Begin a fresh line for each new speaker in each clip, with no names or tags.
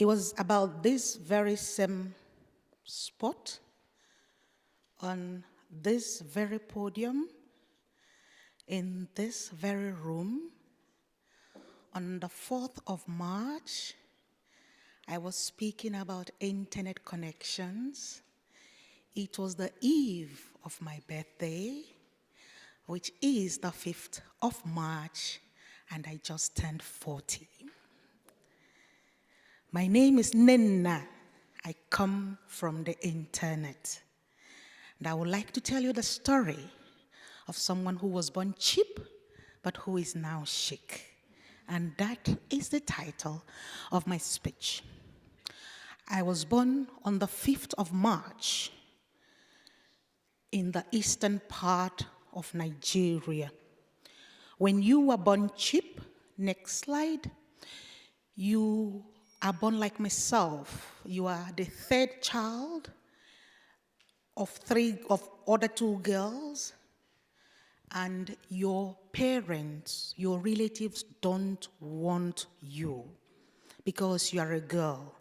It was about this very same spot, on this very podium, in this very room, on the 4th of March, I was speaking about internet connections. It was the eve of my birthday, which is the 5th of March, and I just turned 40. My name is Nnenna. I come from the internet. And I would like to tell you the story of someone who was born cheap, but who is now chic. And that is the title of my speech. I was born on the 5th of March in the eastern part of Nigeria. When you were born cheap, next slide, you are born like myself. You are the third child of other 2 girls, and your parents, your relatives don't want you because you are a girl.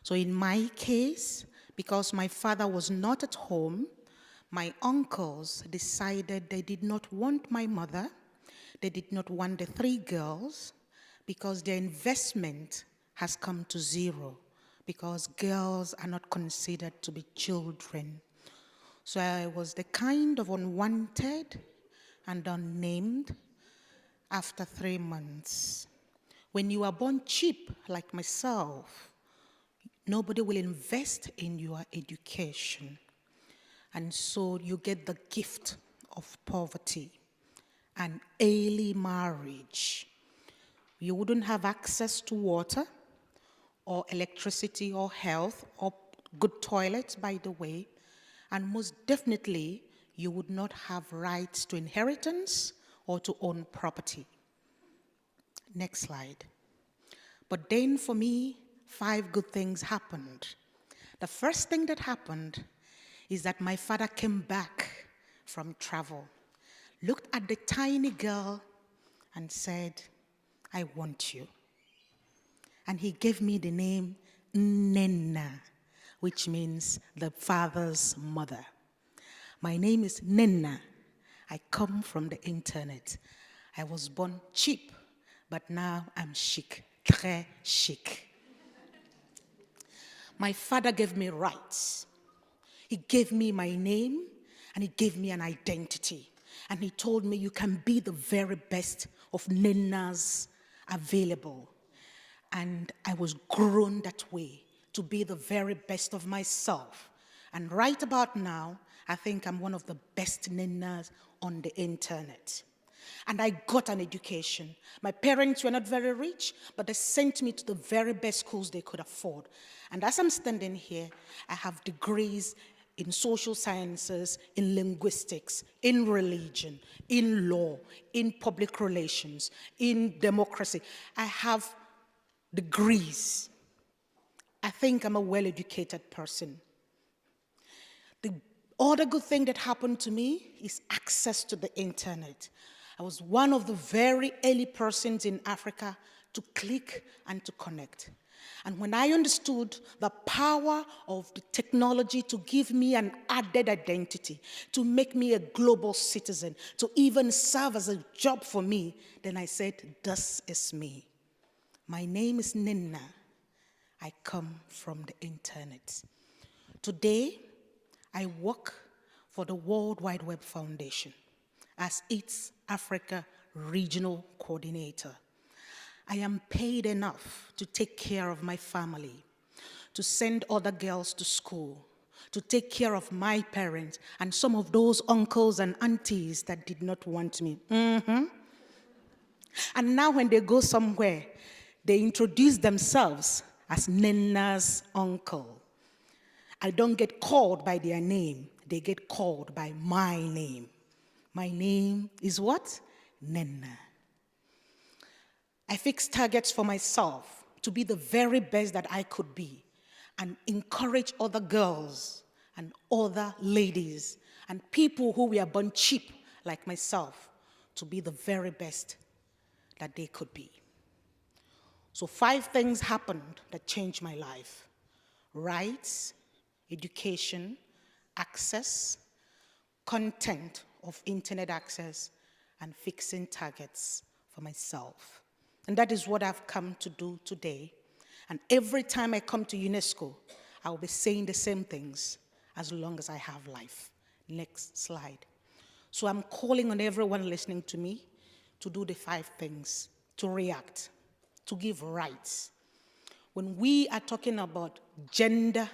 So in my case, because my father was not at home, my uncles decided they did not want my mother, they did not want the 3 girls, because their investment has come to zero, because girls are not considered to be children. So I was the kind of unwanted and unnamed after 3 months. When you are born cheap, like myself, nobody will invest in your education. And so you get the gift of poverty and early marriage. You wouldn't have access to water or electricity or health or good toilets, by the way. And most definitely, you would not have rights to inheritance or to own property. Next slide. But then for me, 5 good things happened. The first thing that happened is that my father came back from travel, looked at the tiny girl and said, "I want you." And he gave me the name Nnenna, which means the father's mother. My name is Nnenna. I come from the internet. I was born cheap, but now I'm chic, très chic. My father gave me rights. He gave me my name, and he gave me an identity. And he told me, you can be the very best of Nnennas available. And I was grown that way, to be the very best of myself. And right about now, I think I'm one of the best Nnennas on the internet. And I got an education. My parents were not very rich, but they sent me to the very best schools they could afford. And as I'm standing here, I have degrees in social sciences, in linguistics, in religion, in law, in public relations, in democracy. I have degrees. I think I'm a well-educated person. The other good thing that happened to me is access to the internet. I was one of the very early persons in Africa to click and to connect. And when I understood the power of the technology to give me an added identity, to make me a global citizen, to even serve as a job for me, then I said, this is me. My name is Nnenna. I come from the internet. Today, I work for the World Wide Web Foundation as its Africa Regional Coordinator. I am paid enough to take care of my family, to send other girls to school, to take care of my parents and some of those uncles and aunties that did not want me. And now when they go somewhere, they introduce themselves as Nnenna's uncle. I don't get called by their name. They get called by my name. My name is what? Nnenna. I fix targets for myself to be the very best that I could be and encourage other girls and other ladies and people who were born cheap like myself to be the very best that they could be. So 5 things happened that changed my life: rights, education, access, content of internet access, and fixing targets for myself. And that is what I've come to do today. And every time I come to UNESCO, I'll be saying the same things as long as I have life. Next slide. So I'm calling on everyone listening to me to do the 5 things: to react, to give rights. When we are talking about gender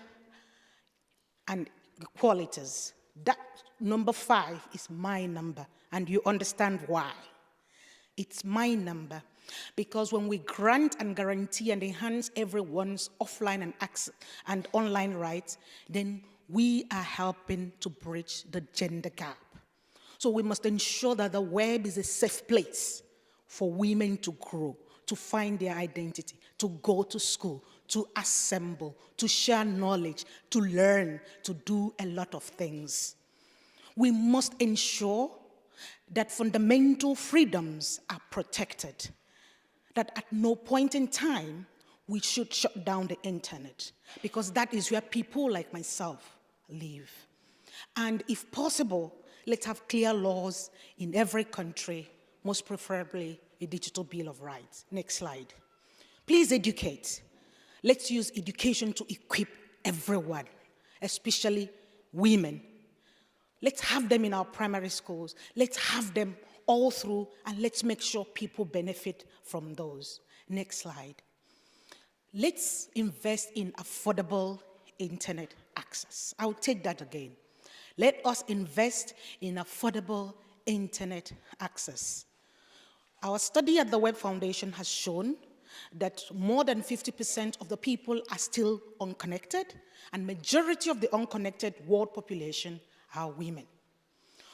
and equalities, that number 5 is my number, and you understand why. It's my number, because when we grant and guarantee and enhance everyone's offline and online rights, then we are helping to bridge the gender gap. So we must ensure that the web is a safe place for women to grow, to find their identity, to go to school, to assemble, to share knowledge, to learn, to do a lot of things. We must ensure that fundamental freedoms are protected, that at no point in time we should shut down the internet, because that is where people like myself live. And if possible, let's have clear laws in every country, most preferably a digital bill of rights. Next slide. Please educate. Let's use education to equip everyone, especially women. Let's have them in our primary schools. Let's have them all through, and let's make sure people benefit from those. Next slide. Let's invest in affordable internet access. I'll take that again. Let us invest in affordable internet access. Our study at the Web Foundation has shown that more than 50% of the people are still unconnected, and majority of the unconnected world population are women.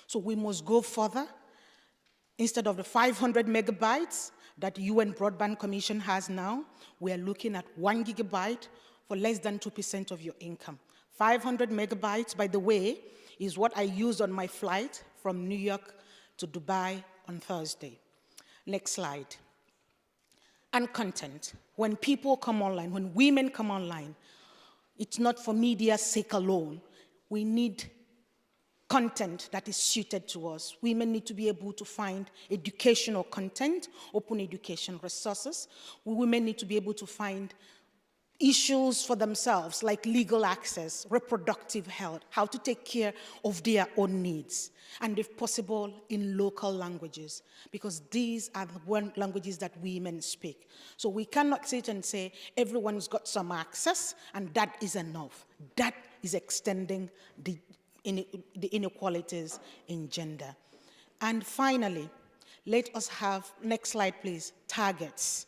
So we must go further. Instead of the 500 megabytes that UN Broadband Commission has now, we are looking at 1 gigabyte for less than 2% of your income. 500 megabytes, by the way, is what I used on my flight from New York to Dubai on Thursday. Next slide. And content. When people come online, when women come online, it's not for media's sake alone. We need content that is suited to us. Women need to be able to find educational content, open education resources. Women need to be able to find issues for themselves, like legal access, reproductive health, how to take care of their own needs, and if possible, in local languages, because these are the languages that women speak. So we cannot sit and say, everyone's got some access, and that is enough. That is extending the inequalities in gender. And finally, let us have, next slide please, targets.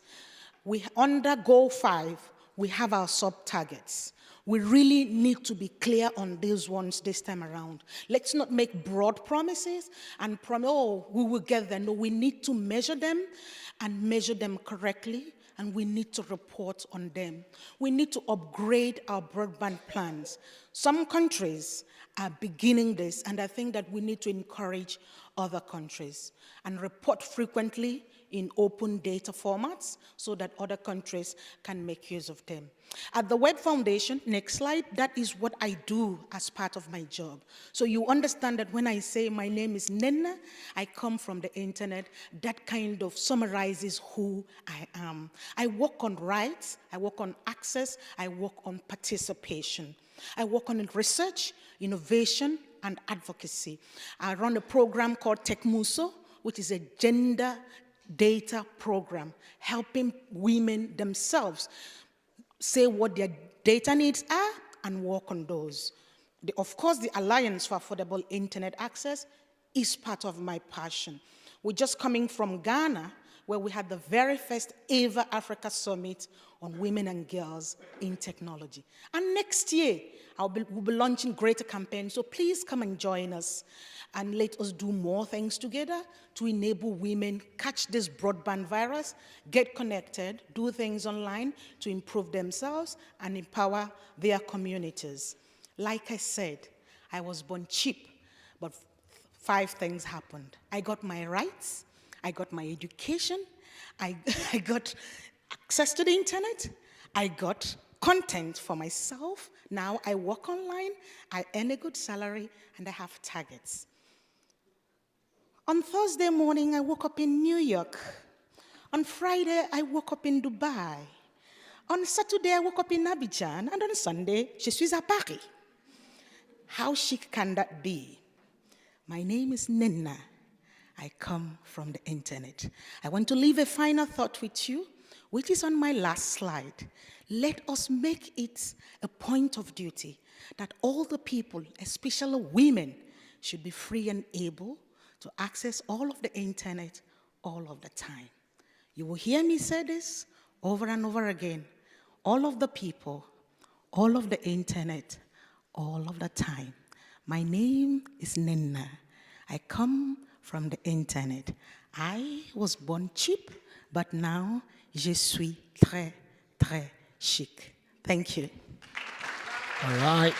Under Goal 5, we have our sub-targets. We really need to be clear on these ones this time around. Let's not make broad promises and promise, oh, we will get there. No, we need to measure them and measure them correctly, and we need to report on them. We need to upgrade our broadband plans. Some countries are beginning this, and I think that we need to encourage other countries and report frequently in open data formats so that other countries can make use of them. At the Web Foundation, next slide, that is what I do as part of my job. So you understand that when I say my name is Nnenna, I come from the internet, that kind of summarizes who I am. I work on rights, I work on access, I work on participation. I work on research, innovation, and advocacy. I run a program called TechMuso, which is a gender data program, helping women themselves say what their data needs are and work on those. Of course, the Alliance for Affordable Internet Access is part of my passion. We're just coming from Ghana, where we had the very first ever Africa Summit on women and girls in technology. And next year, we'll be launching greater campaigns, so please come and join us and let us do more things together to enable women catch this broadband virus, get connected, do things online to improve themselves and empower their communities. Like I said, I was born cheap, but 5 things happened. I got my rights, I got my education, I got access to the internet. I got content for myself. Now I work online, I earn a good salary, and I have targets. On Thursday morning, I woke up in New York. On Friday, I woke up in Dubai. On Saturday, I woke up in Abidjan. And on Sunday, je suis à Paris. How chic can that be? My name is Nnenna. I come from the internet. I want to leave a final thought with you, which is on my last slide. Let us make it a point of duty that all the people, especially women, should be free and able to access all of the internet all of the time. You will hear me say this over and over again. All of the people, all of the internet, all of the time. My name is Nnenna. I come from the internet. I was born cheap, but now je suis très, très chic. Thank you.
All right.